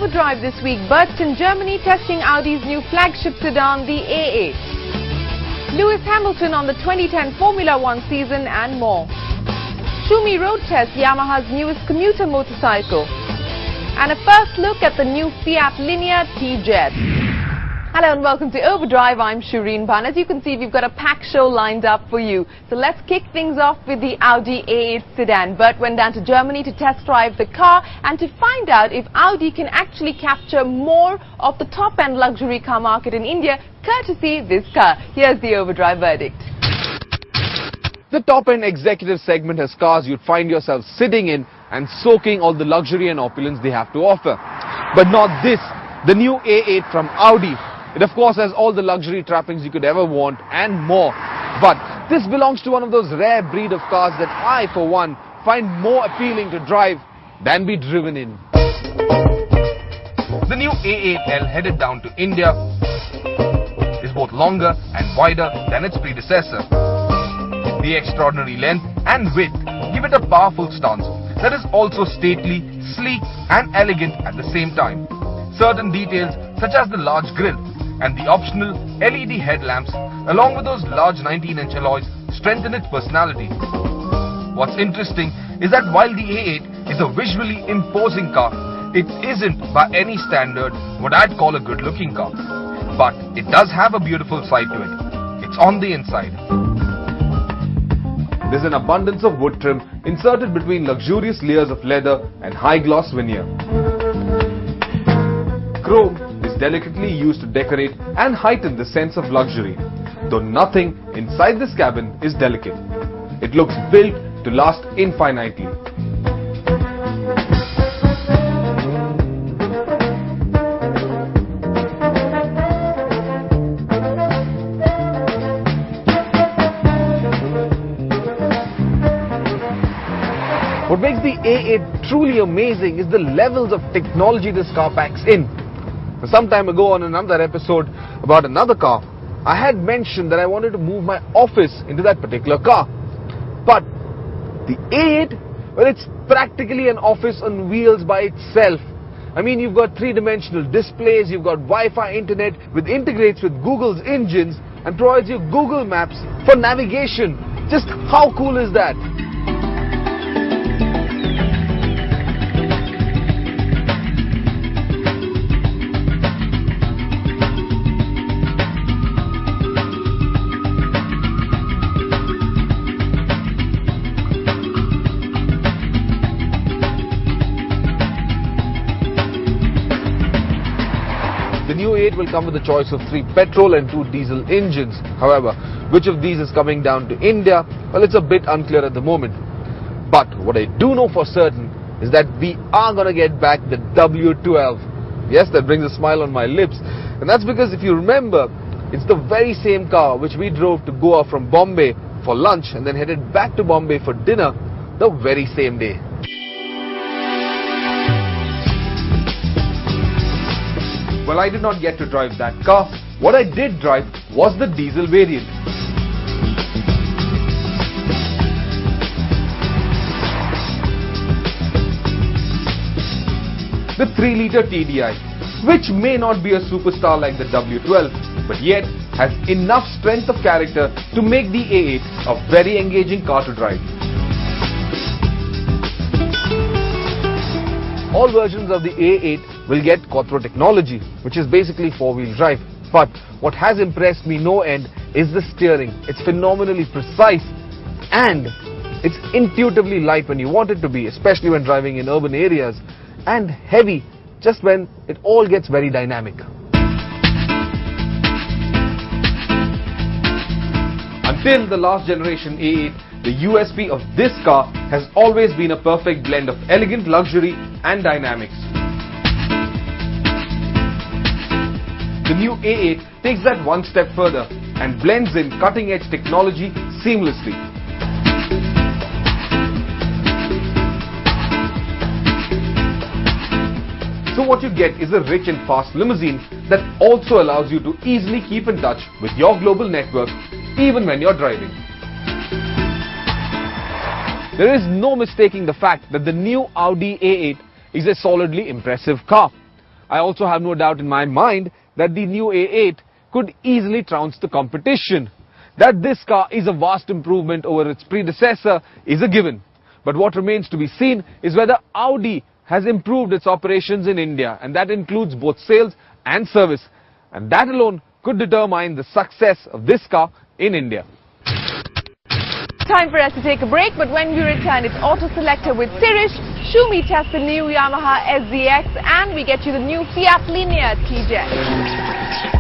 Overdrive this week, Bert's in Germany testing Audi's new flagship sedan, the A8. Lewis Hamilton on the 2010 Formula One season and more. Shumi road test Yamaha's newest commuter motorcycle. And a first look at the new Fiat Linea T-Jet. Hello and welcome to Overdrive. I'm Shireen Bhan. As you can see, we've got a packed show lined up for you. So let's kick things off with the Audi A8 sedan. Bert went down to Germany to test drive the car and to find out if Audi can actually capture more of the top-end luxury car market in India, courtesy this car. Here's the Overdrive verdict. The top-end executive segment has cars you'd find yourself sitting in and soaking all the luxury and opulence they have to offer. But not this, the new A8 from Audi. It of course has all the luxury trappings you could ever want and more. But this belongs to one of those rare breed of cars that I, for one, find more appealing to drive than be driven in. The new A8L headed down to India is both longer and wider than its predecessor. The extraordinary length and width give it a powerful stance that is also stately, sleek and elegant at the same time. Certain details such as the large grille and the optional LED headlamps along with those large 19-inch alloys strengthen its personality. What's interesting is that while the A8 is a visually imposing car, it isn't by any standard what I'd call a good-looking car. But it does have a beautiful side to it. It's on the inside. There's an abundance of wood trim inserted between luxurious layers of leather and high-gloss veneer. Chrome is delicately used to decorate and heighten the sense of luxury, though nothing inside this cabin is delicate. It looks built to last infinitely. What makes the A8 truly amazing is the levels of technology this car packs in. Some time ago on another episode about another car, I had mentioned that I wanted to move my office into that particular car. But the A8, well, it's practically an office on wheels by itself. I mean, you've got three-dimensional displays, you've got Wi-Fi internet, which integrates with Google's engines and provides you Google Maps for navigation. Just how cool is that? The new A8 will come with a choice of 3 petrol and 2 diesel engines. However, which of these is coming down to India? Well, it's a bit unclear at the moment. But what I do know for certain is that we are going to get back the W12. Yes, that brings a smile on my lips. And that's because if you remember, it's the very same car which we drove to Goa from Bombay for lunch and then headed back to Bombay for dinner the very same day. Well, I did not get to drive that car. What I did drive was the diesel variant. The 3-litre TDI, which may not be a superstar like the W12, but yet has enough strength of character to make the A8 a very engaging car to drive. All versions of the A8 will get Quattro technology, which is basically 4-wheel drive. But what has impressed me no end is the steering. It's phenomenally precise and it's intuitively light when you want it to be, especially when driving in urban areas, and heavy just when it all gets very dynamic. Until the last generation A8, the USP of this car has always been a perfect blend of elegant luxury and dynamics. The new A8 takes that one step further and blends in cutting-edge technology seamlessly. So what you get is a rich and fast limousine that also allows you to easily keep in touch with your global network even when you're driving. There is no mistaking the fact that the new Audi A8 is a solidly impressive car. I also have no doubt in my mind that the new A8 could easily trounce the competition. That this car is a vast improvement over its predecessor is a given. But what remains to be seen is whether Audi has improved its operations in India, and that includes both sales and service. And that alone could determine the success of this car in India. Time for us to take a break, but when we return, it's Auto Selector with Sirish. Shumi tests the new Yamaha SZX, and we get you the new Fiat Linea TJ.